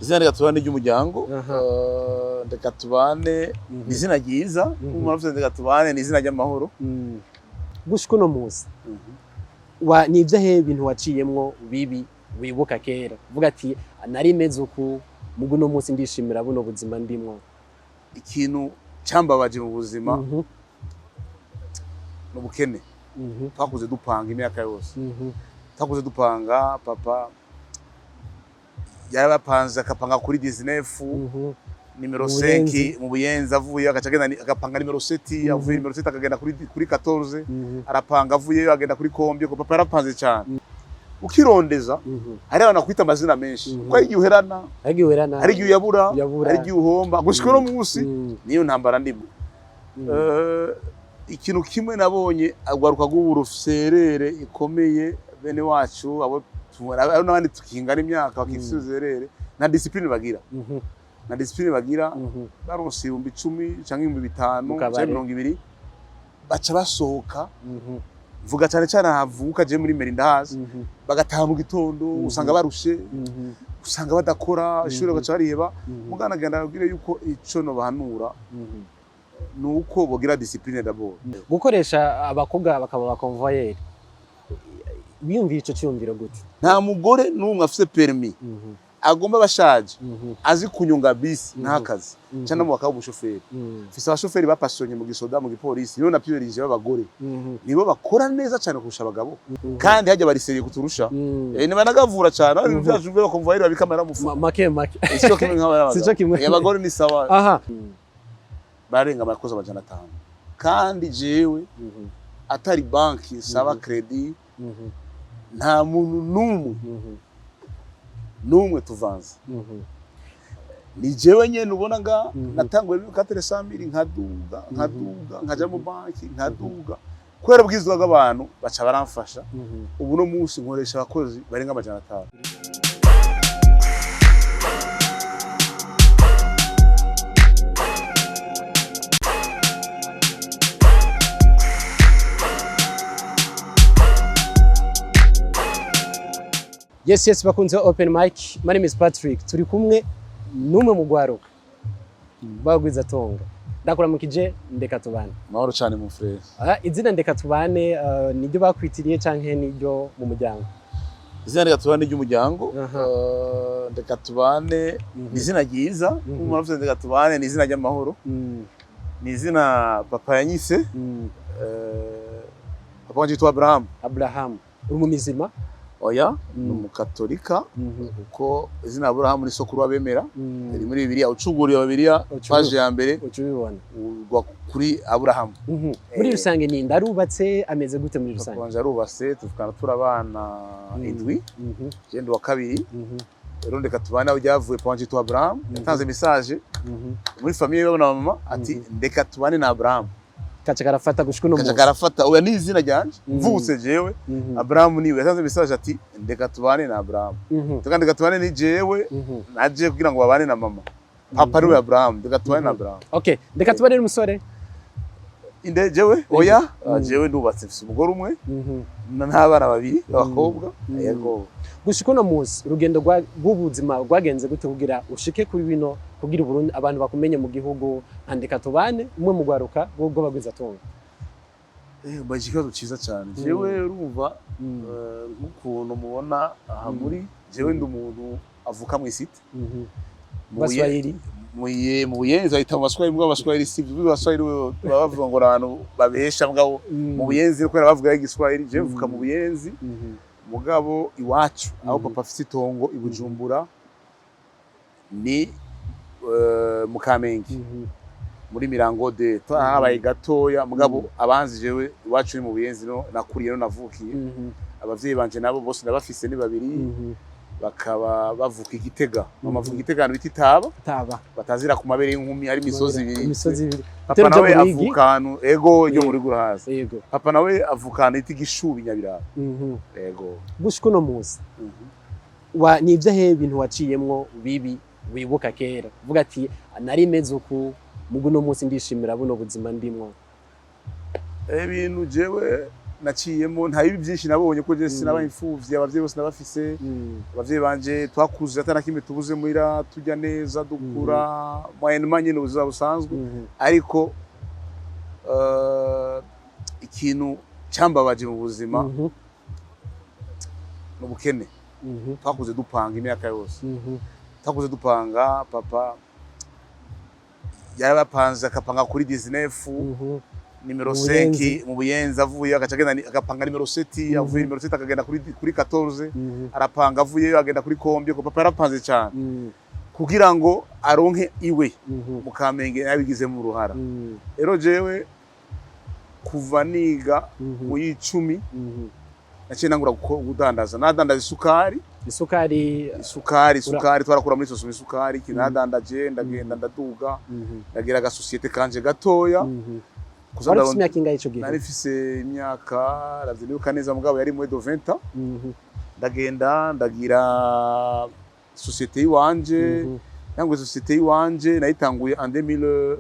izina ndekatubane ry'umuryango ndekatubane ni izina ryiza umuntu ndekatubane ni izina ry'amahoro gushika uno munsi nivyo he ibintu waciyemwo bibi wibuka kera uvuga ati nari meze uku mugu uno munsi ndishimira buno buzima ndimwo ikintu cyambabaje mu buzima n'ubukene twakuze dupanga imyaka yose twakuze dupanga papa yarabapanze akapanga kuri 19 nimero 5 mu Buyenzi avuye agacagenda agapanga nimero 7 avuye nimero 7 akagenda kuri 14 arapanga avuye agenda kuri kombye ko papa yarapanze cyane ukirondeza hari abantu kwita amazina menshi ko ari giuherana ari giuyabura ari giuhomba gushika no munsi niyo ntambara ndimo ikintu kimwe nabonye agwaruka g'uburuserere ikomeye bene wacu abo n'abandi tukingana imyaka bakifizerere na discipline bagira na discipline bagira baronse 10 canke 5 canke 20 baca basohoka vuga cyane cyane havuka je muri meri ndahazi bagataha mu gitondo usanga barushe usanga badakora ishuri gaca bariheba mugana genda abwire yuko ico no bahanura nuko bogira discipline d'abord gukoresha abakobwa bakaba bakonvoyeri biyumvira ico cyumviro gute nta mugore n'umwe afise permis agomba bashaje azi kunyunga bisi n'akazi cyane mu bakaba ubushoferi fisa abashoferi bapasonye mu gisoda mu gipolisi nibo napiyerije b'abagore nibo bakora neza cyane kurusha abagabo kandi hajya bariseriye kuturusha ni banagavura cyane ari byajumve bakonvoyeri babikamera mu make ico kimwe nk'abana sico kimwe abagore ni sawa aha barenga amakoza amajana 5 kandi jewe atari banki saba credit nta muntu numwe tuvanze ni jewe nyene ubona nga natangwe 400,000 nkaduga nkaja mu banki nkaduga kwera bwizwa bw'abantu baca baramfasha ubu no munsi nkoresha abakozi barenga amajana 5 Yes, bakunze open mic. My name is Patrick. Turi kumwe numwe mugwaruka. Bagwizatunga. Ndakuramukije ndekatubane. Mahoro cyane mu frère. Izina ndekatubane niryo bakwitiriye canke niryo mu muryango? Izina ndekatubane ry'umuryango ndekatubane ni izina ryiza umuntu ndekatubane ni izina ry'amahoro ni izina papa yanyise papa wanje yitwa Abraham. Uri mu mizima? Oya n'umukatolika uko izina Abraham ni sokuru wabemera iri muri Bibiliya ucuguriye Bibiliya page ya mbere ucubibona kuri Abraham muri rusange ninde arubatse ameze gute muri rusange kwanje arubatse tuvukana turabana indwi gendo wa kabiri rero ndekatubane aho ryavuye panje yitwa Abraham yatanze message muri famille babona mama ati ndekatubane na Abraham kaca karafata gushika no kaca karafata oya ni izina ryanje mvutse jewe Abraham niwe yatanze message ati ndekatubane na Abraham tukandi ndekatubane ni jewe naje kugira ngo babane na mama papa ari Abraham ndekatubane na Abraham okay ndekatubane ni musore inde jewe oya jewe ndubatse mfise umugore umwe n'abana babiri abakobwa yego gushika no munsi urugendo rw'ubuzima rwagenze gute kugira ushike kuri bino kugira Burundi abantu bakumenye mu gihugu ndekatubane umwe mu gwaruka bwo bagwizatunga baje ikibazo ciza cyane jewe urumva nk'ukuntu mubona aha muri jewe ndi umuntu avuka mu isite Baswahili mu Buyenzi ahita mu Baswahili mbwa Baswahili sivyo Baswahili bavuga ngo abantu babesha mbwa mu Buyenzi ko bavuga igiswahili je mvuka mu Buyenzi mugabo iwacu aho papa afite itongo ibujumbura ni mu Kamenge muri Mirango de twahabaye gatoya mugabo abanzi jewe iwacu ni mu Buyenzi no nakuriye no navukiye abavyeyi banje nabo bose ndabafise ni babiri bakaba bavuka igitega amavuka igitega no bititaba batazira ku mabere y'inkumi ari imisozi ibiri papa nawe avukana ego ryo muri gurahaza papa nawe avukana itigishubi nyabiraba ego gushika no munsi nivyo he ibintu waciyemwo bibi wibuka kera uvuga ati nari meze uku mugu no munsi ndishimira buno buzima ndimwo ibintu jewe naciyemo nta bibi byinshi nabonye ko je sinabaye imfuvyi abavyeyi bose nabafise abavyeyi banje twakuze atana kimwe tubuze muhira tujya neza dukura moyennement nyene ubuzima busanzwe ariko ikintu cyambabaje mu buzima n'ubukene twakuze dupanga imyaka yose twakuze dupanga papa yarabapanze akapanga kuri 19 nimero 5 mu buyenzi avuye agacagenda agapanga nimero 7 avuye nimero 7 akagenda kuri 14 arapanga avuye agenda kuri kombye ko papa yarapanze cyane kugira ngo aronke iwe mu Kamenge yabigize mu ruhara rero jewe kuva niga mu y'icumi naciye nangura gudandaza nadandaza isukari twarakura muri soso isukari kinadandaje ndagenda ndaduga ndagira agasosiyete kanje gatoya kuzandaro imyaka ingahe ico gihe narifise imyaka ravyibuka neza mugabo yari mu 20 ndagenda ndagira societe yiwanje nangwe societe yiwanje nayitanguye en 2012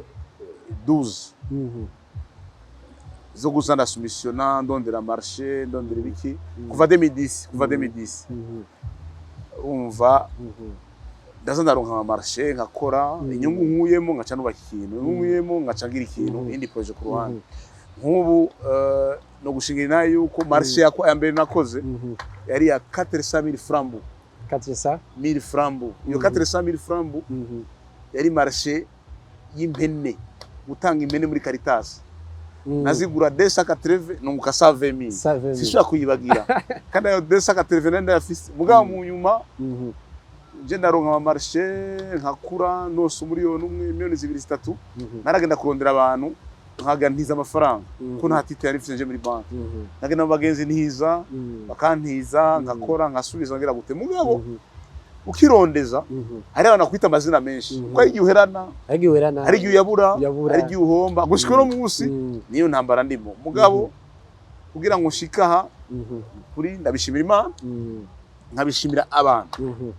zo gusanda soumissiona ndondera marché ndondera biki kuva 2010 umva ndaza ndaronka ama marché nkakora inyungu nkuyemo ngaca nubaka ikintu nkuyemo ngaca ngira ikintu indi projet ku ruhande nk'ubu no gushingira nayo yuko marché yako ya mbere nakoze yari ya 400,000 francs 400,000 francs iyo 400,000 francs yari marché y'impene gutanga impene muri Caritas nazigura 280 nunguka 120,000 sishobora kuyibagira kandi ayo 280 nenda yafise mugabo mu nyuma je ndaronka ama marché nkakura nose umuriyoni umwe miliyoni 2-3 naragenda kurondera abantu nkagantiza amafaranga ko nta tite yari mfise nje muri banki nagenda mu bagenzi ntiza bakantiza nkakora nkasubiza ngira gute mugabo ukirondeza hari abantu kwita amazina menshi ko igihe uherana hari igihe uyabura hari igihe uhomba gushika no munsi niyo ntambara ndimo mugabo kugira ngo nshikaha kuri ndabishimira Imana nkabishimira abantu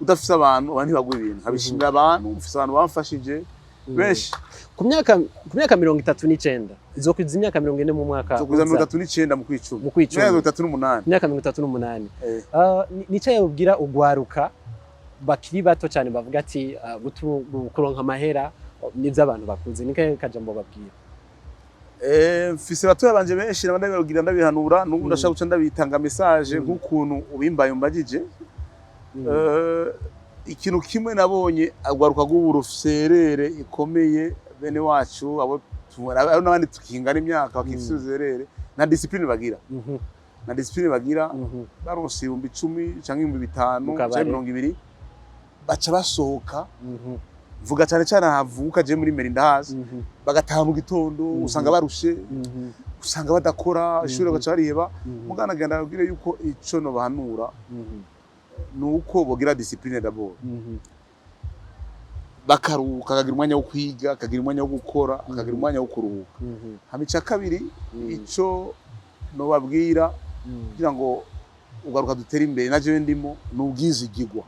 udafise abantu ntibagwa ibintu nkabishimira abantu ufise abantu bamfashije benshi ku myaka 39 izokwiza imyaka 40 mu mwaka izokwiza 39 mu kwicuma 38 imyaka 38 nico yabwira ugwaruka bakiri bato cyane bavuga ati kuronka amahera nivyo abantu bakunze nikaye kajambo babwira mfise batoya banje benshi nabandabira ndabihanura n'ubu ndashaka guca ndabitanga message nk'ukuntu ubimbaye umbagije ikintu kimwe nabonye agwaruka g'uburuserere ikomeye bene wacu abo n'abandi tukingana imyaka bakifizerere na discipline bagira baronse 10,000 canke 5,000 canke 20 baca basohoka vuga cyane cyane havuka je muri meri ndahazi bagataha mu gitondo usanga barushe usanga badakora ishuri gaca bariheba mugana genda abwire yuko ico no bahanura nuko bogira discipline d'abord bakaruhuka akagira umwanya wo kwiga akagira umwanya wo gukora akagira umwanya wo kuruhuka hamica kabiri ico no babwira kugira ngo ugaruka dutera imbere naje ndimo n'ubwizigirwa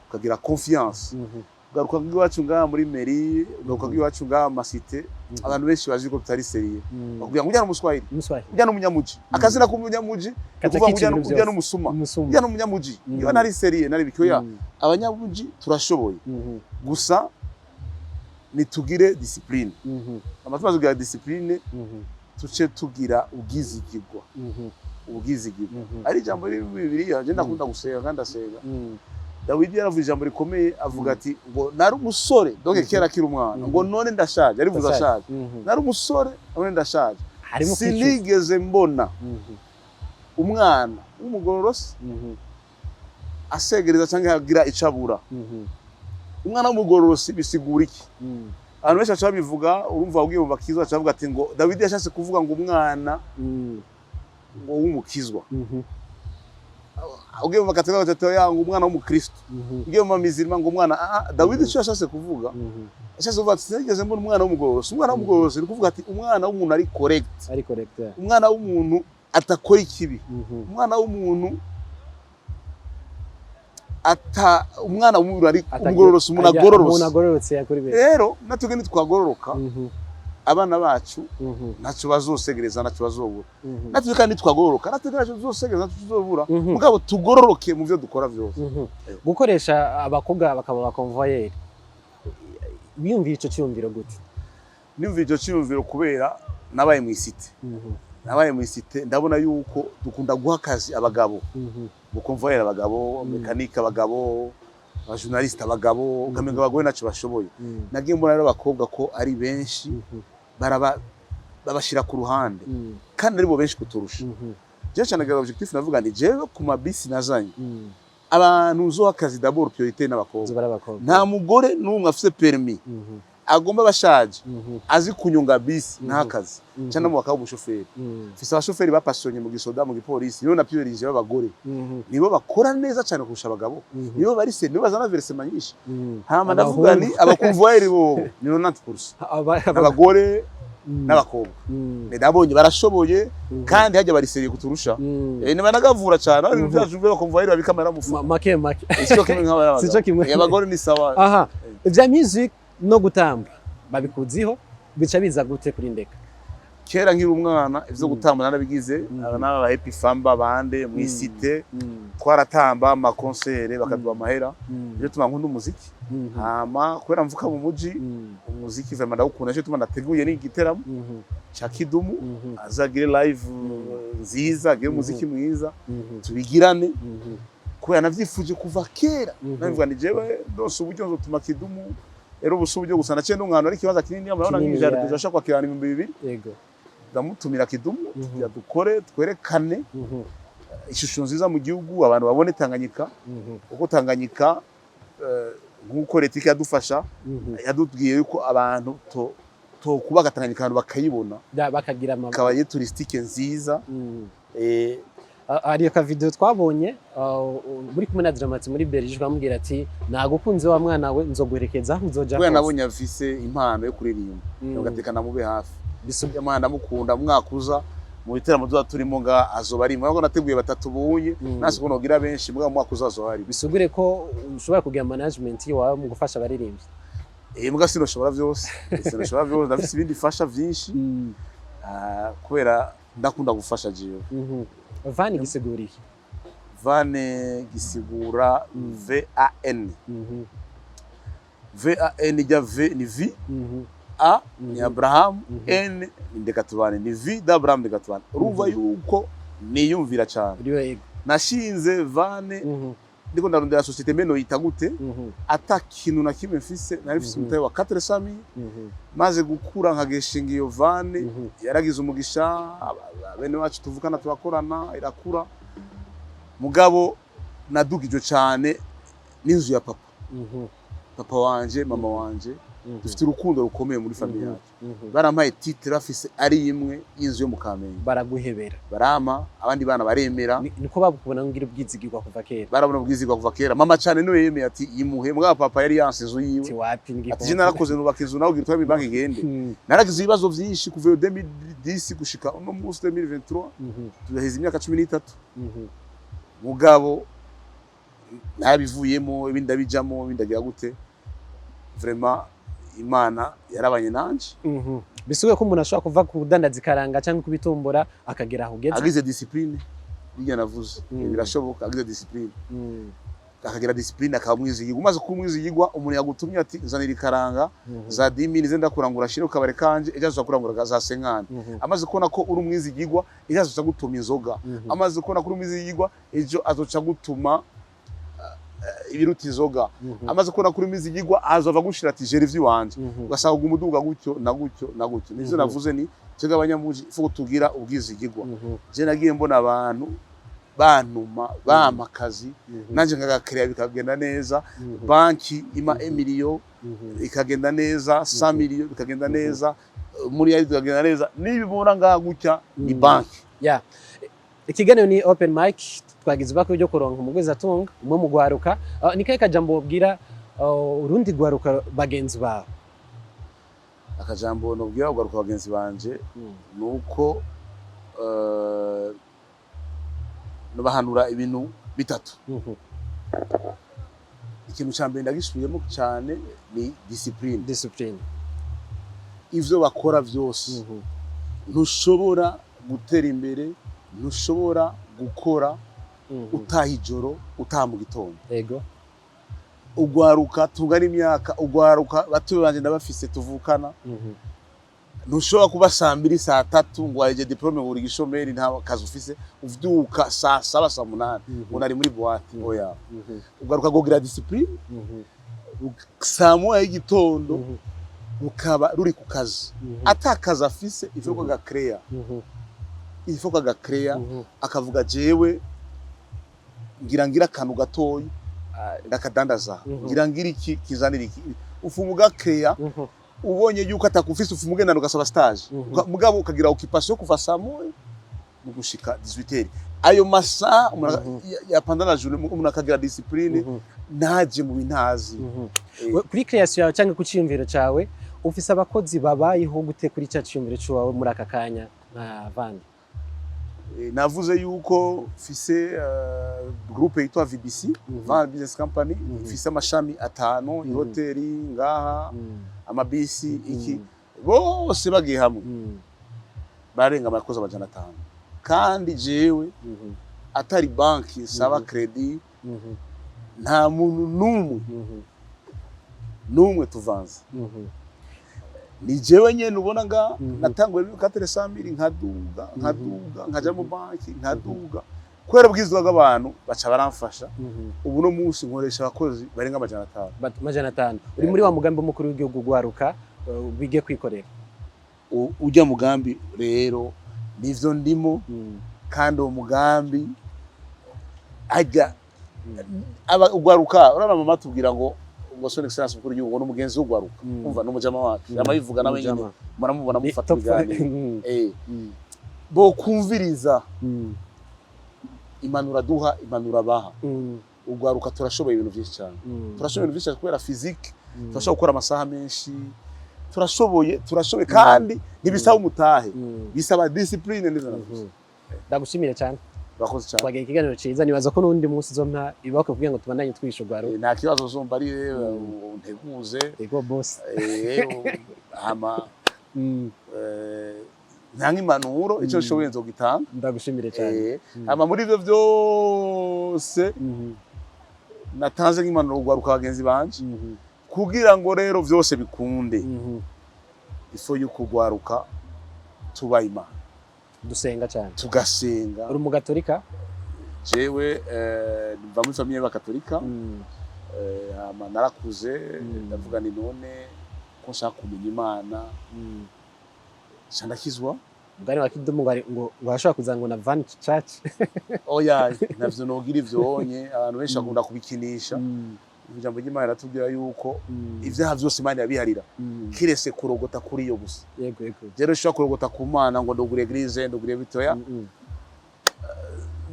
ukagira confiance ugaruka bw'iwacu ngaha muri meri ugaruka bw'iwacu ngaha masite abantu benshi bazi ko tutari seriye bakubwira ngo ujya n'umuswahili ujya n'umunyamuji akazina k'umunyamuji kuvuga ngo ujya n'umusuma ujya n'umunyamuji iyo nari seriye nari bikoya abanyamuji turashoboye gusa nitugire discipline amatumaze kugira discipline tuce tugira ubwizigirwa ari jambo riri mu Bibiliya je ndakunda gusenga kandi asenga Dawidi yaravuze ijambo rikomeye avuga ati ngo nari umusore donc kera akiri umwana ngo none ndashaje arivuza ashaje nari umusore none ndashaje sinigeze mbona umwana w'umugororosi asegereza cyangwa agira icabura umwana w'umugororosi bisigura iki abantu benshi babivuga urumva ubwiye mu bakizo bavuga ati ngo Dawidi yashatse kuvuga ngo umwana ngo w'umukizwa ubwiye mu bakategeko batatoya ngo umwana w'umukristo ubwiye mu mizirima ngo umwana Dawidi cyo yashatse kuvuga yashatse kuvuga ati sinigeze mbona umwana w'umugororosi ni kuvuga ati umwana w'umuntu ari correct umwana w'umuntu atakora ikibi umwana w'umuntu umwana w'umuntu ari umugororosi umuntu agororotse yakuri be rero natugende twagororoka abana bacu ntacyo bazosegereza ntacyo bazobura natwe kandi twagororoka natwe ntacyo tuzosegereza ntacyo tuzobura mugabo tugororoke mu byo dukora byose gukoresha abakobwa bakaba abakonvoyeri biyumvira ico cyumviro gute nimvira ico cyumviro kubera nabaye mu isite ndabona yuko dukunda guha akazi abagabo mu konvoyeri abagabo mekanika abagabo abajournaliste abagabo ukamenga abagore naco bashoboye nagiye mbona rero abakobwa ko ari benshi babashira ku ruhande kandi ari bo benshi kuturusha je cyane gara objectif navuga ndi jewe ku mabisi nazanye abantu uzo akazi d'abord priorité n'abakobwa nta mugore n'umwe afise permis agomba bashaje azi kunyunga bisi n'akazi cyane mu bakaba umushoferi fisa abashoferi bapassionye mu gisoda mu gipolisi nibo na priorité b'abagore nibo bakora neza cyane kurusha abagabo nibo bari se nibo bazana versement nyinshi hama ndavuga ni abakonvoyeri bo ni 90% abagore n'abakobwa ndabonye barashoboye kandi hajya bari seriye kuturusha ni banagavura cyane ari byaje abakonvoyeri babikamera mufu make ico kimwe nk'abana sico kimwe abagore ni sawa aha ivya music no gutamba babikuziho bica biza gute kuri ndeka kera nkiri umwana ivyo gutamba narabigize n'aba happy famba bande mu isite twaratamba ama concert bakaduha amahera byo tuma nkunda umuziki hama kwera mvuka mu muji umuziki vraiment ndawukunda cyo tuma nateguye n'igiteramo cha kidumu azagire live nziza agire umuziki mwiza tubigirane kubera navyifuje kuva kera nabivuga ni jewe ndose uburyo nzotuma kidumu Rero ubusuburyo gusa naciye n'umwana ari kibaza kinini amabona nk'ijana tuzasha kwa kirana 2000 yego ndamutumira kidumu yadukore twerekane ishusho nziza mu gihugu abantu babone Tanganyika uko Tanganyika nk'uko leta yadufasha yadubwiye yuko abantu to kubaka Tanganyika abantu bakayibona bakagira kabaye touristique nziza ari ka video twabonye muri kumwe na Dramati muri Benshi bamubwira ati nagukunze wa mwana we nzoguherekeza aho uzoja ko nabonye afise impano yo kuririmba ugatekana mube hafi bisubye mwana ndamukunda mwakuza mu biteramo tuza turimo nga azoba ari mwe nateguye batatu bunye nasi ko nogira benshi mbwa mwakuza azoba ari bisugure ko ushobora kugira management yawe mu gufasha abaririmbyi mbwa sinoshobora byose ndafise ibindi fasha vyinshi kubera ndakunda gufasha jiyo Vane gisigura iki? Vane gisigura VAN. VAN ja V ni V. A ni Abraham, N ni NDEKATUBANE ni V d'Abraham NDEKATUBANE. Urumva yuko niyumvira cyane. Nashinze Vane ndiko ndarondera societe meno yita gute ata kintu na kimwe mfise nari mfise umutaye wa 400 maze gukura nkageshinga iyo Vane yaragize umugisha bene wacu tuvukana turakorana irakura mugabo nadugije cyane n'inzu ya papa wanje mama wanje dufite urukundo rukomeye muri famille yacu barampaye titre afise ari imwe y'inzu yo mu Kamenge baraguhebera barama abandi bana baremera niko babukubona ngira ubwizigirwa kuva kera barabona ubwizigirwa kuva kera mama cyane no yemeye ati yimuhe mbwa papa yari yansizo yiwe ati je narakoze nubaka inzu nawe girtwa banki igende naragize ibibazo byinshi kuva 2010 gushika unomunsi 2023 tugaheza imyaka 13 mugabo nabivuyemo ibindi abijamo ibindi agira gute vraiment Imana yarabanye nanje bisubiye ko umuntu ashobora kuva ku dandaza ikaranga cyangwa kubitumbura akagera aho ugeze agize discipline bijya navuze birashoboka agize discipline akagira discipline akamwizigirwa umaze kumwizigirwa umuntu yagutumye ati zanira ikaranga za 10000 zenda kurangura shire ukabare kanje ejo azakurangura za 50 amaze kubona ko uri umwizigirwa ejo azoca gutuma inzoga amaze kubona ko uri umwizigirwa ejo azoca gutuma ibiruta inzoga amaze kubona kuri mizigirwa azova gushira ati jeri vy'iwanje ugasanga umuduga gutyo na gutyo nizo navuze ni cyo abanyamuji fuko tugira ubwizigirwa je nagiye mbona abantu bantuma bamakazi nanje ngagakiriya bikagenda neza banki ima emilio ikagenda neza 100 million bikagenda neza muri yari bikagenda neza nibibona ngagutya ni banki ikiganiro ni open mic twagize bako byo kuronka umugwizatunga umwe mu gwaruka ni kaye kajambo ubwira urundi gwaruka bagenzi bawe akajambo nobwira gwaruka bagenzi banje nuko nobahanura ibintu bitatu ikintu cyambere ndagisubiyemo cyane ni discipline ivyo bakora vyose ntushobora gutera imbere ntushobora gukora utaha ijoro utaha mu gitondo yego ugwaruka tungana imyaka ugwaruka batuye banje ndabafise tuvukana ntushobora kuba saa 2 saa 3 ngo waje diplome uri gishomeri nta kazi ufise uvyuka saa 7 saa 8 unari muri boîte oya ugwaruka gogira discipline saa 1 y'igitondo rukaba ruri ku kazi atakaza afise ifuko gakrea ifuko gakrea akavuga jewe ngira akantu gatoyi ndakadandaza ngira iki kizanira iki ufumu gakrea ubonye yuko atakufise ufumu ugenda ugasaba stage mugabo ukagira occupation kuva saa 1 mu gushika 18h ayo masa ya pendant la journée umuntu akagira discipline naje mu bintazi kuri creation yawe cyangwa ku ciyumviro cawe ufise abakozi babayeho gute kuri cya ciyumviro cyawe muri aka kanya nk'abandi navuze yuko fise groupe yitwa VBC Van Business Company fise amashami 5 ihoteli ngaha amabisi iki bose bagiye hamwe barenga abakozi amajana 5 kandi jewe atari banki saba credit nta muntu numwe tuvanze ni jewe nyene ubona nga natangwe 400 nkaduga nkaja mu banki nkaduga kwera bwizwa bw'abantu baca baramfasha ubu no munsi nkoresha abakozi barenga amajana 5 uri muri wa mugambi mukuru w'igihugu gwaruka bige kwikorera ujya mugambi rero nivyo ndimo kandi uwo mugambi ajya aba ugwaruka uraba mama tubwira ngo son excellence mukuru y'uwo n'umugenzi w'ugwaruka umva n'umujama wacu yamayivuga nawe nyine muramubona mufata bigane bo kumviriza impanuro duha impanuro baha ugwaruka turashoboye ibintu byinshi cyane turashoboye ibintu byinshi kubera physique turashoboye gukora amasaha menshi turashoboye kandi ntibisaba umutahe bisaba discipline neza navuze ndagushimira cyane bakoze cyane twagiye ikiganiro ciza nibaza ko n'undi munsi zompa ibako kugira ngo tubandanye twishugwaro nta kibazo zomba ari nteguze ego boss ama ntangi manuro ico shoboye nzogitanga ndagushimire cyane ama muri ivyo byose natanze nk'impanuro ugwaruka abagenzi banje kugira ngo rero vyose bikunde ifo yuko ugwaruka tuba Imana dusenga cyane tugasenga uri mu gatolika jewe mva muri famille y'abakatolika narakuze ndavuga ni none ko nshaka kumenya Imana shandakizwa mugani wa kidumu ngo washaka kuzango na van church oya navyo nogira ivyonye abantu benshi bakunda kubikinisha ijambo ry'Imana ratubwira yuko ivyaha vyose Imana yabiharira kirese kurogota kuri yo gusa yego rero shaka kurogota ku Mana ngo ndogure eglise ndogure bitoya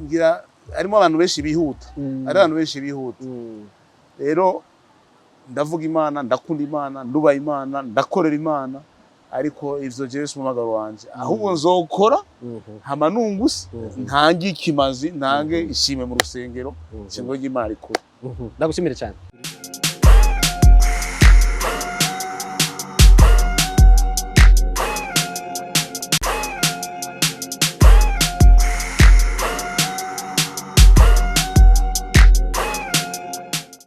ngira arimo abantu benshi bihuta ari abantu benshi bihuta rero ndavuga Imana ndakunda Imana nduba Imana ndakorera Imana ariko ivyo jewe umumagaro wanje ahubwo nzokora hama nunguse ntangi ikimazi ntange ishime mu rusengero cyangwa ry'Imana rikuru ndagushimire cyane